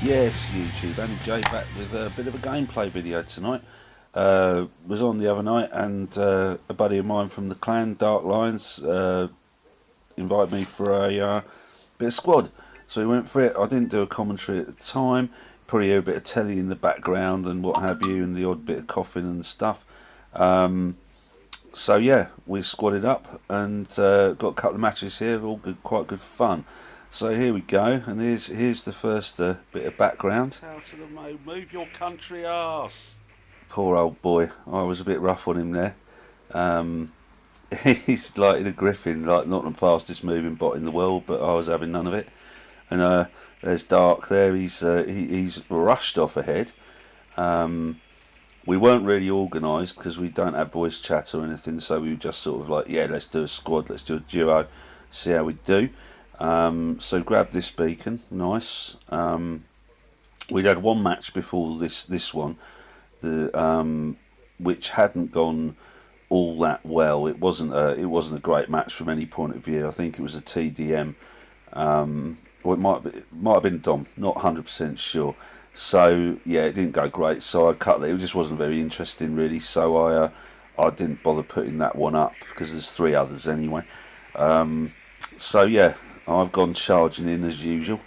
Yes, YouTube, Andy J back with a bit of a gameplay video tonight. Was on the other night, and a buddy of mine from the clan, Dark Lions, invited me for a bit of squad. So we went for it. I didn't do a commentary at the time. Probably hear a bit of telly in the background and what have you, and the odd bit of coughing and stuff. So yeah, we squadded up and got a couple of matches here, all good, quite good fun. So here we go, and here's the first bit of background. Out to the move your country arse. Poor old boy, I was a bit rough on him there. He's like in a griffin, like not the fastest moving bot in the world, but I was having none of it. And there's Dark there. He's rushed off ahead. We weren't really organised because we don't have voice chat or anything, so we were just sort of like, yeah, let's do a squad, let's do a duo, see how we do. So grab this beacon, nice. We'd had one match before this one, which hadn't gone all that well. It wasn't a great match from any point of view. I think it was a TDM, or it might have been Dom, not 100% sure. So yeah, it didn't go great. So I cut that. It just wasn't very interesting really. So I didn't bother putting that one up because there's 3 others anyway. So yeah, I've gone charging in as usual,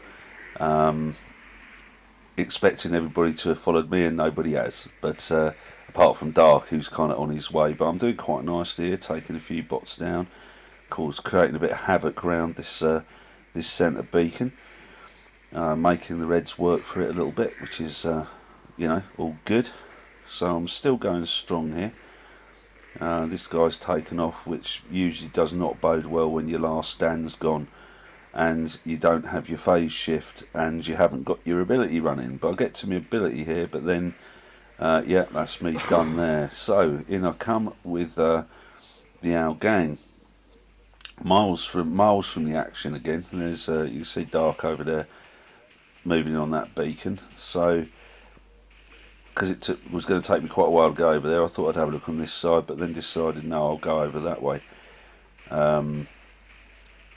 expecting everybody to have followed me, and nobody has. But apart from Dark, who's kind of on his way. But I'm doing quite nicely here, taking a few bots down, of course, creating a bit of havoc around this centre beacon, making the Reds work for it a little bit, which is all good. So I'm still going strong here. This guy's taken off, which usually does not bode well when your last stand's gone and you don't have your phase shift and you haven't got your ability running. But I'll get to my ability here, but then yeah, that's me done there. So in I come with the Owl Gang, miles from the action again. And there's you can see Dark over there moving on that beacon. So because it was going to take me quite a while to go over there, I thought I'd have a look on this side, but then decided no, I'll go over that way.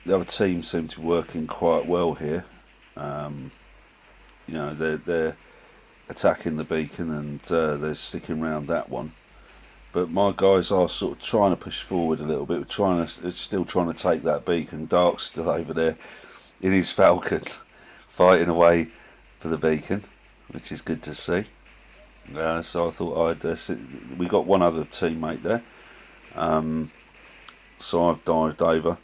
The other team seem to be working quite well here. They're attacking the beacon and they're sticking around that one. But my guys are sort of trying to push forward a little bit. We're still trying to take that beacon. Dark's still over there in his Falcon, fighting away for the beacon, which is good to see. So I thought we got one other teammate there. So I've dived over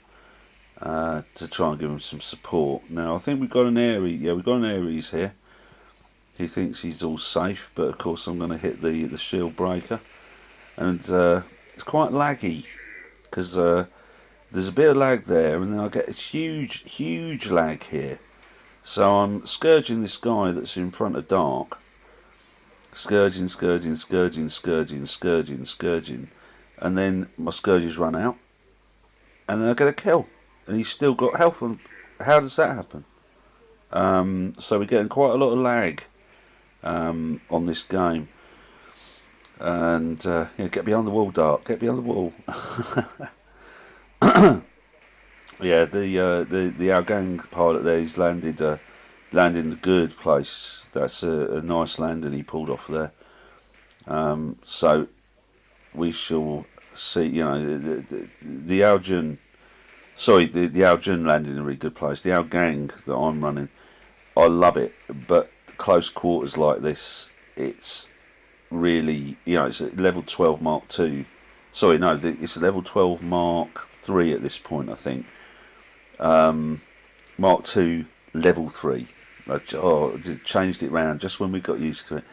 to try and give him some support. Now I think we've got an Aries. Yeah, we've got an Aries here. He thinks he's all safe, but of course I'm going to hit the shield breaker, and it's quite laggy because there's a bit of lag there, and then I get this huge lag here. So I'm scourging this guy that's in front of Dark. Scourging, and then my scourges run out, and then I get a kill, and he's still got health. And how does that happen? So we're getting quite a lot of lag on this game, and yeah, get behind the wall, Dark. Get behind the wall. Yeah, the Owl Gang pilot there, he's landed in a good place. That's a nice landing he pulled off there. So we shall see. The Owl Jun, the Owl Jun landed in a really good place. The Owl Gang that I'm running, I love it, but close quarters like this, it's really, it's a level 12 Mark 2. Sorry, no, it's a level 12 Mark 3 at this point, I think. Mark 2 level 3. I changed it round just when we got used to it.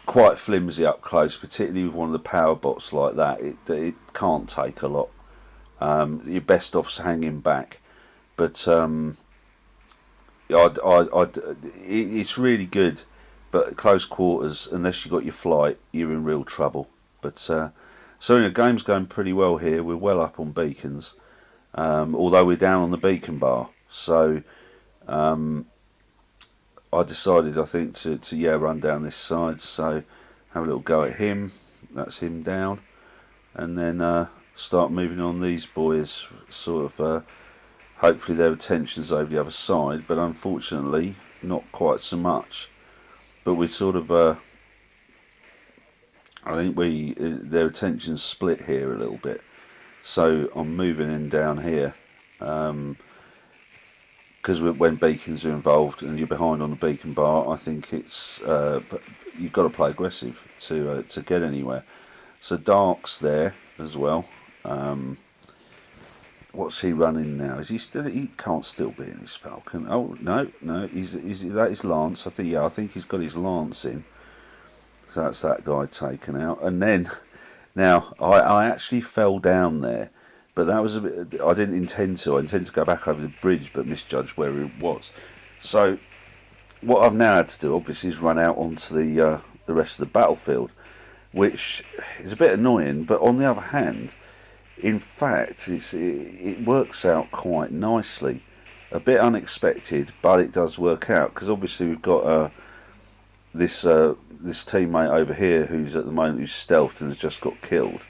Quite flimsy up close, particularly with one of the power bots like that. It can't take a lot. You're best off hanging back, but it's really good. But at close quarters, unless you got your flight, you're in real trouble. But so the game's going pretty well here. We're well up on beacons, although we're down on the beacon bar. So I decided, I think, to run down this side. So have a little go at him. That's him down, and then start moving on these boys. Sort of hopefully their attention's over the other side, but unfortunately not quite so much. But we sort of, I think their attention's split here a little bit. So I'm moving in down here, because when beacons are involved and you're behind on the beacon bar, I think it's you've got to play aggressive to get anywhere. So Dark's there as well. What's he running now? Is he still? He can't still be in his Falcon. Oh no, Is that his Lance? I think he's got his Lance in. So that's that guy taken out. And then, now I actually fell down there, but that was a bit. I didn't intend to. I intended to go back over the bridge, but misjudged where it was. So what I've now had to do, obviously, is run out onto the rest of the battlefield, which is a bit annoying. But on the other hand, in fact, it works out quite nicely. A bit unexpected, but it does work out, because obviously we've got this teammate over here who's at the moment who's stealthed and has just got killed,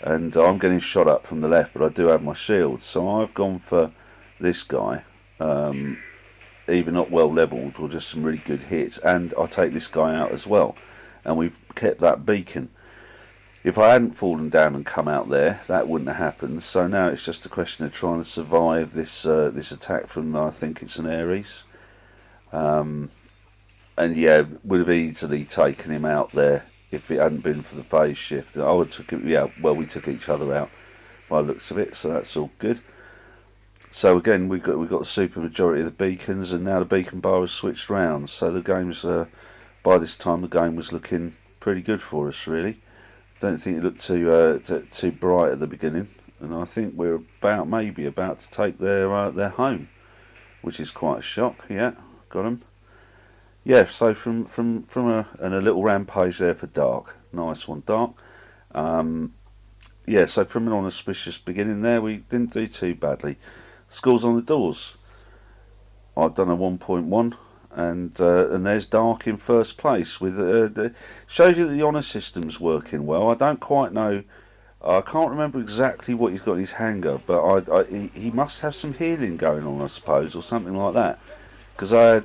and I'm getting shot up from the left, but I do have my shield, so I've gone for this guy, either not well levelled or just some really good hits, and I take this guy out as well, and we've kept that beacon. If I hadn't fallen down and come out there, that wouldn't have happened. So now it's just a question of trying to survive this attack from, I think it's an Ares. And yeah, would have easily taken him out there if it hadn't been for the phase shift. I would took him, yeah, well, we took each other out by the looks of it, so that's all good. So again, we've got the super majority of the beacons, and now the beacon bar has switched round. So the game's by this time the game was looking pretty good for us, really. Don't think it looked too bright at the beginning, and I think we're maybe about to take their home, which is quite a shock. Yeah, got them. Yeah, so from a little rampage there for Dark, nice one, Dark. Yeah, so from an unauspicious beginning there, we didn't do too badly. Scores on the doors. I've done a 1.1. And there's Dark in first place with shows you that the honour system's working well. I don't quite know. I can't remember exactly what he's got in his hangar, but he must have some healing going on, I suppose, or something like that. Because I'm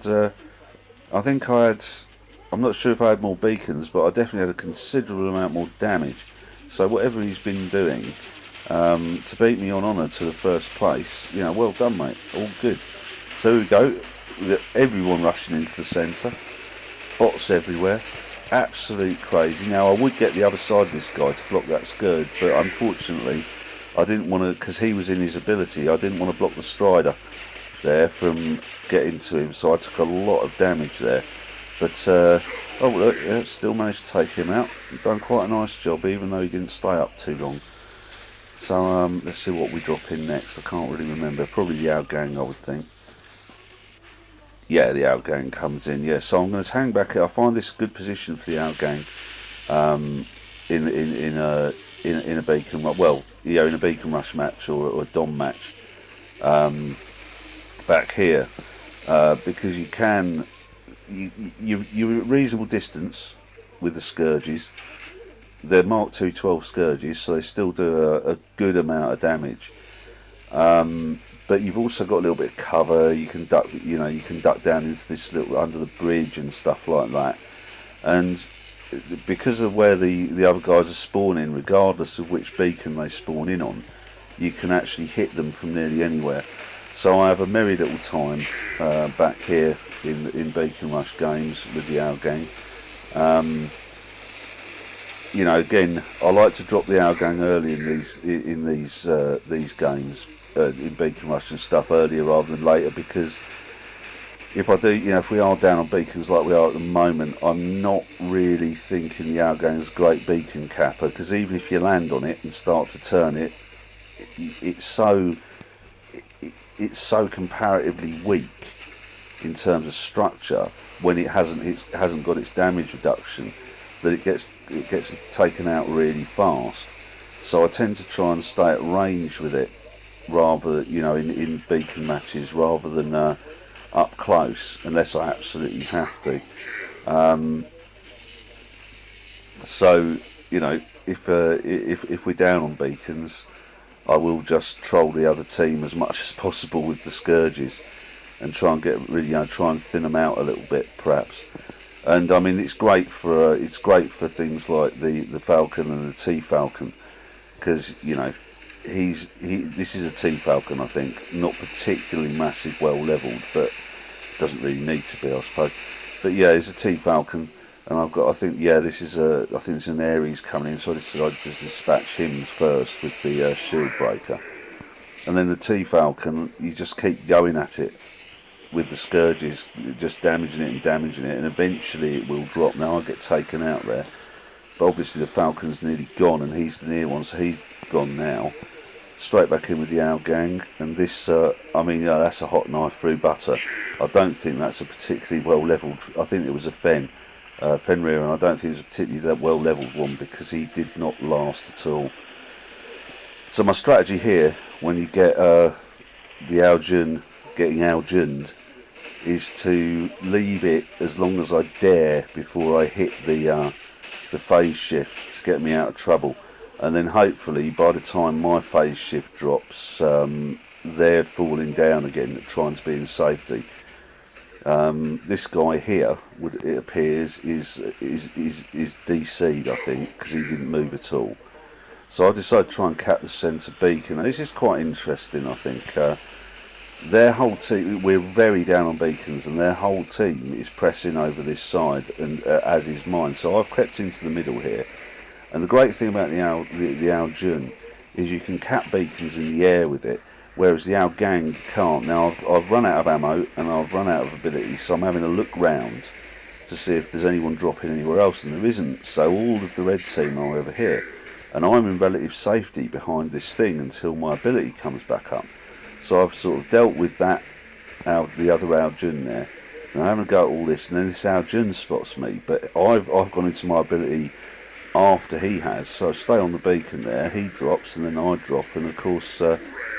not sure if I had more beacons, but I definitely had a considerable amount more damage. So whatever he's been doing to beat me on honour to the first place, well done, mate. All good. So here we go. Everyone rushing into the centre, bots everywhere, absolute crazy. Now I would get the other side of this guy to block that Scourge, but unfortunately I didn't want to, because he was in his ability, I didn't want to block the Strider there from getting to him, so I took a lot of damage there. But oh look, yeah, still managed to take him out. Done quite a nice job, even though he didn't stay up too long. So let's see what we drop in next. I can't really remember. Probably the outgang, I would think. Yeah, the outgang comes in. Yeah, so I'm going to hang back here. I find this a good position for the outgang in a beacon. Well, in a beacon rush match or a dom match back here, because you're at reasonable distance with the Scourges. They're Mark II 12 Scourges, so they still do a good amount of damage. But you've also got a little bit of cover. You can duck, you can duck down into this little under the bridge and stuff like that. And because of where the other guys are spawning, regardless of which beacon they spawn in on, you can actually hit them from nearly anywhere. So I have a merry little time back here in Beacon Rush games with the outgang. Again, I like to drop the outgang early in these games. In Beacon Rush and stuff earlier rather than later, because if I do, if we are down on beacons like we are at the moment, I'm not really thinking the outgang is a great beacon capper, because even if you land on it and start to turn it, it's so comparatively weak in terms of structure when it hasn't got its damage reduction, that it gets taken out really fast. So I tend to try and stay at range with it, rather in beacon matches, rather than up close, unless I absolutely have to. So if we're down on beacons, I will just troll the other team as much as possible with the scourges and try and get really, try and thin them out a little bit, perhaps. And I mean, it's great for things like the falcon and the T falcon, because this is a T falcon, I think, not particularly massive, well levelled, but doesn't really need to be, I suppose. But yeah, it's a T falcon, and I think it's an Aries coming in, so I decided to dispatch him first with the shield breaker, and then the T falcon, you just keep going at it with the scourges, just damaging it, and eventually it will drop. Now I get taken out there, but obviously the falcon's nearly gone, and he's the near one, so he's gone now. Straight back in with the owl gang, and this, that's a hot knife through butter. I don't think that's a particularly well levelled. I think it was a Fenrir, and I don't think it was a particularly that well levelled one, because he did not last at all. So my strategy here, when you get the Aljun getting Aljunned, is to leave it as long as I dare before I hit the phase shift to get me out of trouble, and then hopefully by the time my phase shift drops, they're falling down again, trying to be in safety. This guy here, it appears, is DC'd, I think, because he didn't move at all. So I decided to try and cap the centre beacon. Now, this is quite interesting, I think. Their whole team, we're very down on beacons, and their whole team is pressing over this side, and as is mine. So I've crept into the middle here, and the great thing about the Aljun is you can cap beacons in the air with it, whereas the Owl gang can't. Now I've run out of ammo and I've run out of ability, so I'm having a look round to see if there's anyone dropping anywhere else, and there isn't. So all of the red team are over here, and I'm in relative safety behind this thing until my ability comes back up. So I've sort of dealt with that, the other Aljun there. Now I'm having a go at all this, and then this Aljun spots me, but I've gone into my ability after he has, so I stay on the beacon there, he drops, and then I drop, and of course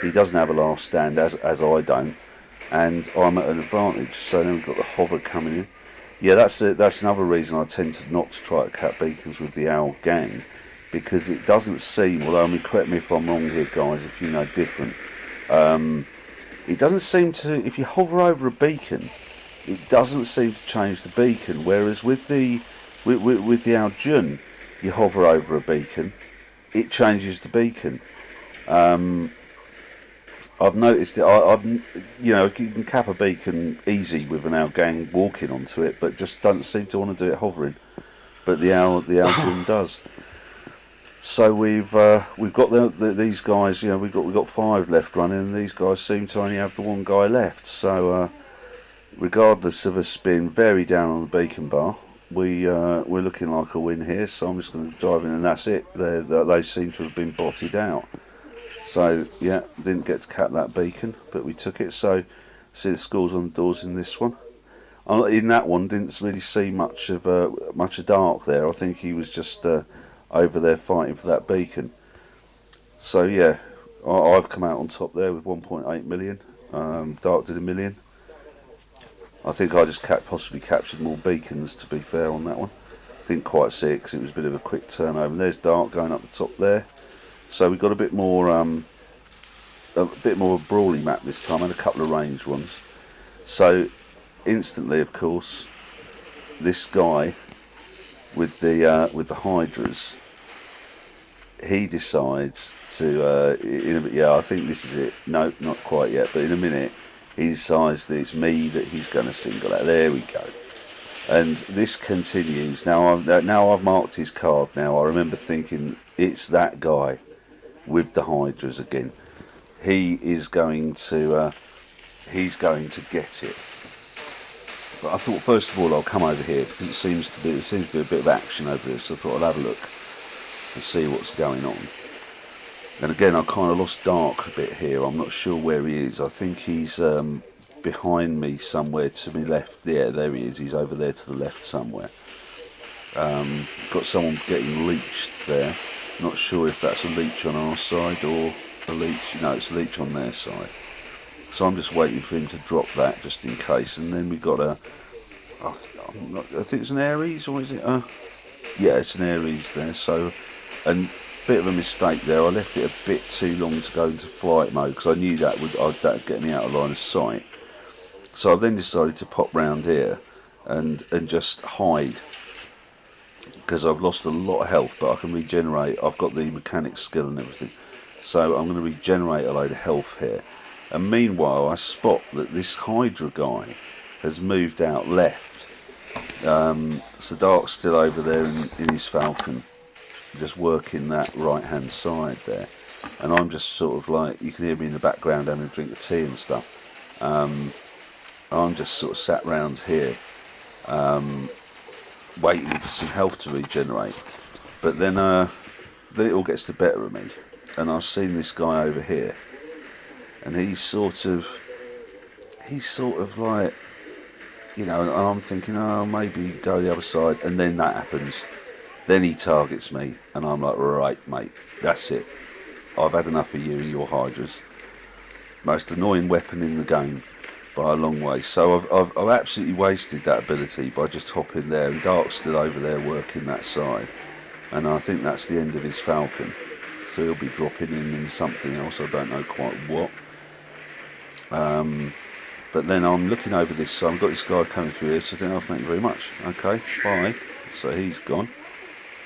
he doesn't have a last stand, as I don't, and I'm at an advantage. So then we've got the hover coming in. Yeah, that's another reason I tend to not to try to cap beacons with the Owl gang, because it doesn't seem, although, correct me if I'm wrong here, guys, if you know different, it doesn't seem to, if you hover over a beacon, it doesn't seem to change the beacon, whereas with the Aljun, you hover over a beacon, it changes the beacon. I've noticed it. You can cap a beacon easy with an Owl gang walking onto it, but just don't seem to want to do it hovering. But the Aljun does. So we've got these guys. We've got 5 left running, and these guys seem to only have the one guy left. So regardless of us being very down on the beacon bar, we're looking like a win here. So I'm just going to dive in, and that's it. They seem to have been botted out. So yeah, didn't get to cap that beacon, but we took it. So see the scores on the doors in this one. In that one, didn't really see much of Dark there. I think he was just over there fighting for that beacon. So yeah, I've come out on top there with 1.8 million. Dark did 1 million. I think I just possibly captured more beacons, to be fair, on that one. Didn't quite see it because it was a bit of a quick turnover. And there's Dark going up the top there. So we got a bit more brawly map this time, and a couple of ranged ones. So instantly, of course, this guy with the Hydras, he decides to I think this is it. No, not quite yet, but in a minute he decides that it's me that he's going to single out. There we go. And this continues. Now I've marked his card. Now I remember thinking, it's that guy with the Hydras again. He is going to get it. But I thought, first of all, I'll come over here because it seems to be a bit of action over here. So I thought I'd have a look and see what's going on. And again, I kind of lost Dark a bit here. I'm not sure where he is. I think he's behind me somewhere to my left. Yeah, there he is. He's over there to the left somewhere. Got someone getting leeched there. Not sure if that's a leech on our side or a leech. No, it's a leech on their side. So I'm just waiting for him to drop that just in case. And then we've got I think it's an Aries, or is it? Yeah, it's an Aries there. So, and bit of a mistake there. I left it a bit too long to go into flight mode because I knew that would get me out of line of sight. So I then decided to pop round here and just hide, because I've lost a lot of health, but I can regenerate. I've got the mechanic skill and everything, so I'm going to regenerate a load of health here. And meanwhile, I spot that this Hydra guy has moved out left. So Dark's still over there in his Falcon, just working that right hand side there, and I'm just sort of like, you can hear me in the background having a drink of tea and stuff. I'm just sort of sat round here, waiting for some health to regenerate. But then it all gets the better of me, and I've seen this guy over here, and he's sort of like, you know, and I'm thinking, oh, maybe go the other side, and then that happens. Then he targets me, and I'm like, right, mate, that's it. I've had enough of you and your Hydras. Most annoying weapon in the game by a long way. So I've absolutely wasted that ability by just hopping there, and Dark's still over there working that side, and I think that's the end of his Falcon. So he'll be dropping in something else, I don't know quite what. But then I'm looking over this, so I've got this guy coming through here, so I think, oh, thank you very much. Okay, bye. So he's gone,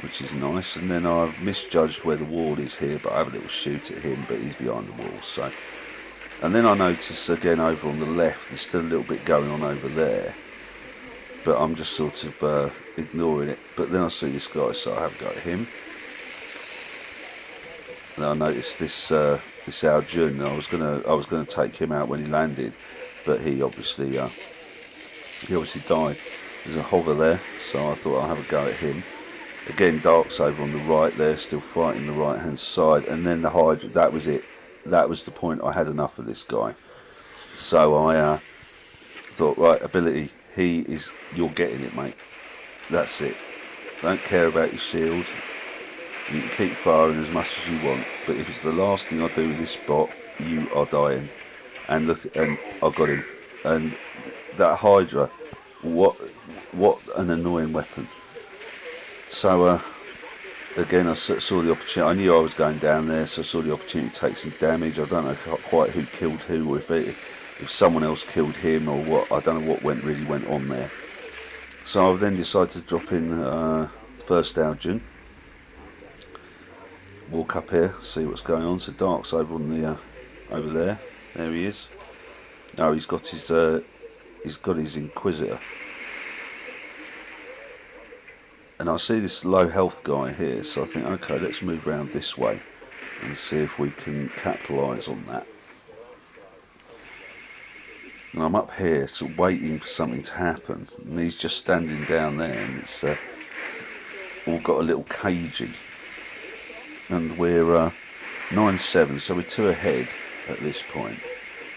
which is nice. And then I've misjudged where the wall is here, but I have a little shoot at him, but he's behind the wall. So, and then I notice again over on the left, there's still a little bit going on over there, but I'm just sort of ignoring it. But then I see this guy, so I have got him. And I noticed this Al Jun. I was gonna take him out when he landed, but he obviously died. There's a hover there, so I thought I'll have a go at him. Again, Dark's over on the right there, still fighting the right hand side, and then the Hydra. That was it. That was the point. I had enough of this guy. So I thought, right, ability. You're getting it, mate. That's it. Don't care about your shield. You can keep firing as much as you want, but if it's the last thing I do with this spot, you are dying. And look, and I got him. And that Hydra, what an annoying weapon. So again, I saw the opportunity. I knew I was going down there, so I saw the opportunity to take some damage. I don't know quite who killed who, or if someone else killed him, or what. I don't know what really went on there. So I then decided to drop in first Algian. Walk up here, see what's going on. So Dark's over on the over there. There he is. Oh, he's got his Inquisitor. And I see this low health guy here, so I think, okay, let's move around this way and see if we can capitalise on that. And I'm up here, sort of waiting for something to happen, and he's just standing down there, and it's all got a little cagey. And we're 9-7, so we're 2 ahead at this point.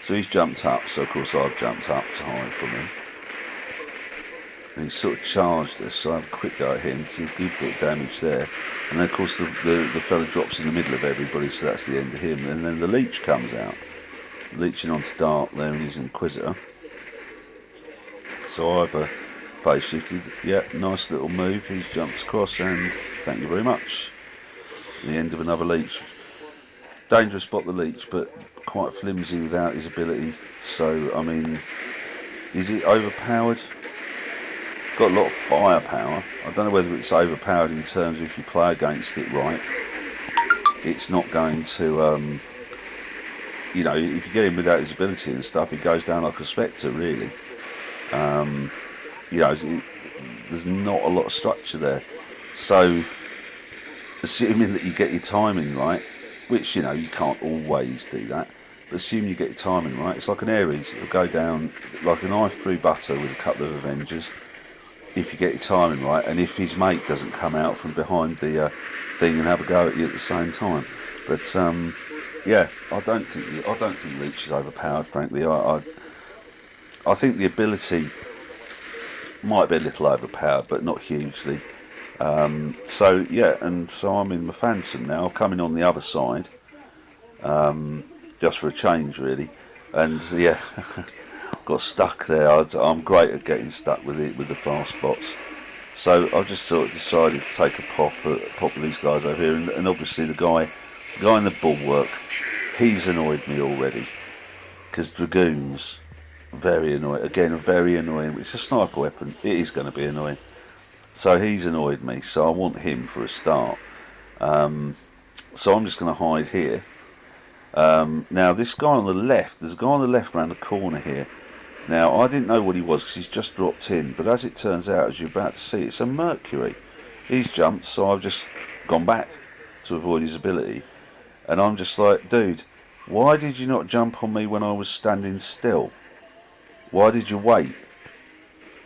So he's jumped up, so of course I've jumped up to hide from him. And he's sort of charged us, so I have a quick go at him to do a good bit of damage there. And then of course the fella drops in the middle of everybody, so that's the end of him. And then the leech comes out, leeching onto Dark there in his Inquisitor. So I've phase shifted. Yeah, nice little move. He's jumped across, and thank you very much. The end of another leech. Dangerous spot, the leech, but quite flimsy without his ability. So, I mean, is it overpowered? Got a lot of firepower. I don't know whether it's overpowered in terms of if you play against it right. It's not going to, you know, if you get him without his ability and stuff, he goes down like a Spectre, really. You know, there's not a lot of structure there. So, assuming that you get your timing right, which, you know, you can't always do that, but assuming you get your timing right, it's like an Ares. It'll go down like a knife through butter with a couple of Avengers, if you get your timing right, and if his mate doesn't come out from behind the thing and have a go at you at the same time. But yeah, I don't think Leech is overpowered. Frankly, I think the ability might be a little overpowered, but not hugely. So yeah, and so I'm in my Phantom now. I'm coming on the other side, just for a change, really. And yeah, got stuck there. I'm great at getting stuck with it with the fast spots. So I just sort of decided to take a pop at these guys over here, and obviously the guy in the bulwark, he's annoyed me already, because Dragoons, very annoying. Again, very annoying. It's a sniper weapon. It is going to be annoying. So he's annoyed me. So I want him for a start. So I'm just going to hide here. Now this guy on the left, there's a guy on the left around the corner here. Now I didn't know what he was because he's just dropped in. But as it turns out, as you're about to see, it's a Mercury. He's jumped, so I've just gone back to avoid his ability. And I'm just like, dude, why did you not jump on me when I was standing still? Why did you wait?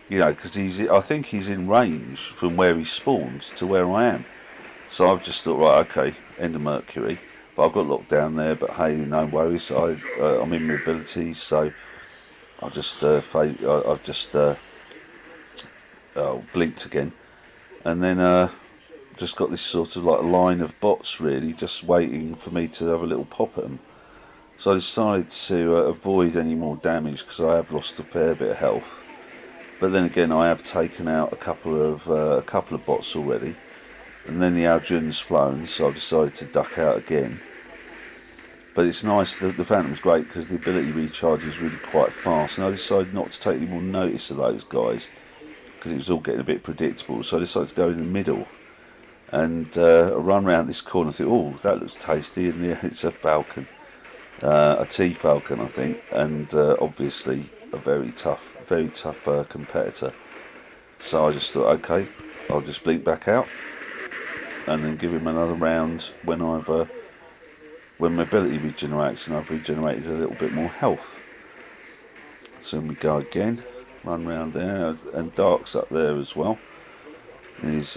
You know, because I think he's in range from where he spawned to where I am. So I've just thought, right, okay, end of Mercury. But I've got locked down there, but hey, no worries. I'm in mobility, so I just I've just blinked again, and then just got this sort of like a line of bots really, just waiting for me to have a little pop at them. So I decided to avoid any more damage because I have lost a fair bit of health. But then again, I have taken out a couple of bots already, and then the Aljun's flown, so I decided to duck out again. But it's nice, the Phantom's great because the ability recharges really quite fast, and I decided not to take any more notice of those guys because it was all getting a bit predictable. So I decided to go in the middle and run around this corner and think, oh, that looks tasty, and it's a Falcon, a T-Falcon I think, and obviously a very tough competitor. So I just thought, okay, I'll just blink back out and then give him another round when my ability regenerates and I've regenerated a little bit more health. So we go again, run round there, and Dark's up there as well in his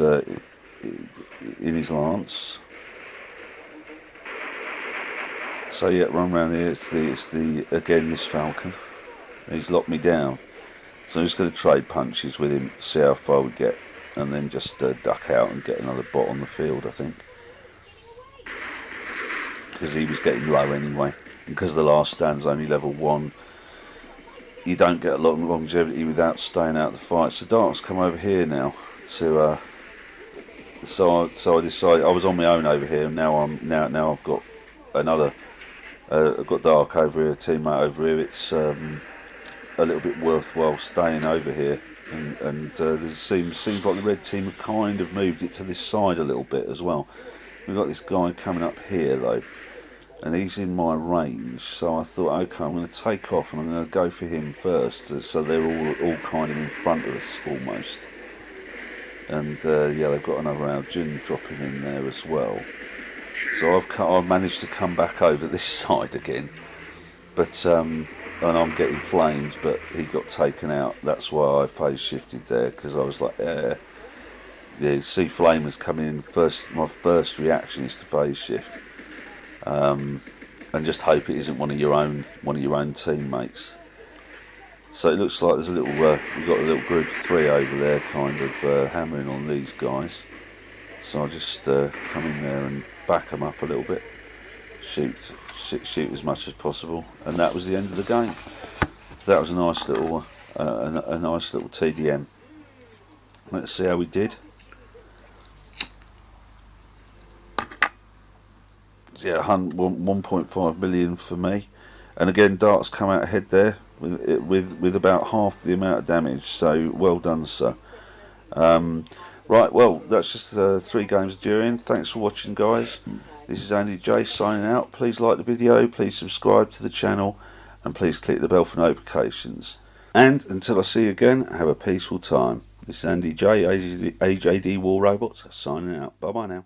lance. So yeah, run round here. It's the again this Falcon. He's locked me down, so I'm just going to trade punches with him, see how far we get, and then just duck out and get another bot on the field, I think, because he was getting low anyway, and because the last stand's only level 1, you don't get a lot of longevity without staying out the fight. So Dark's come over here now to so I decided I was on my own over here, and now I've got another I've got Dark over here, a teammate over here. It's a little bit worthwhile staying over here, and it seems like the red team have kind of moved it to this side a little bit as well. We've got this guy coming up here though, and he's in my range, so I thought, okay, I'm going to take off and I'm going to go for him first, so they're all kind of in front of us almost. And yeah, they've got another Aljun dropping in there as well. So I've managed to come back over this side again, but and I'm getting flamed, but he got taken out. That's why I phase shifted there, because I was like, yeah, see flamers coming in first. My first reaction is to phase shift, and just hope it isn't one of your own teammates. So it looks like there's a little we've got a little group of 3 over there, kind of hammering on these guys. So I'll just come in there and back them up a little bit, shoot as much as possible, and that was the end of the game. So that was a nice little TDM. Let's see how we did. Yeah, 1.5 million for me, and again Dark's come out ahead there with about half the amount of damage. So well done, sir. Right, well, that's just 3 games during. Thanks for watching, guys. This is Andy J signing out. Please like the video, please subscribe to the channel, and please click the bell for notifications. And until I see you again, have a peaceful time. This is Andy J, AJD War Robots, signing out. Bye bye now.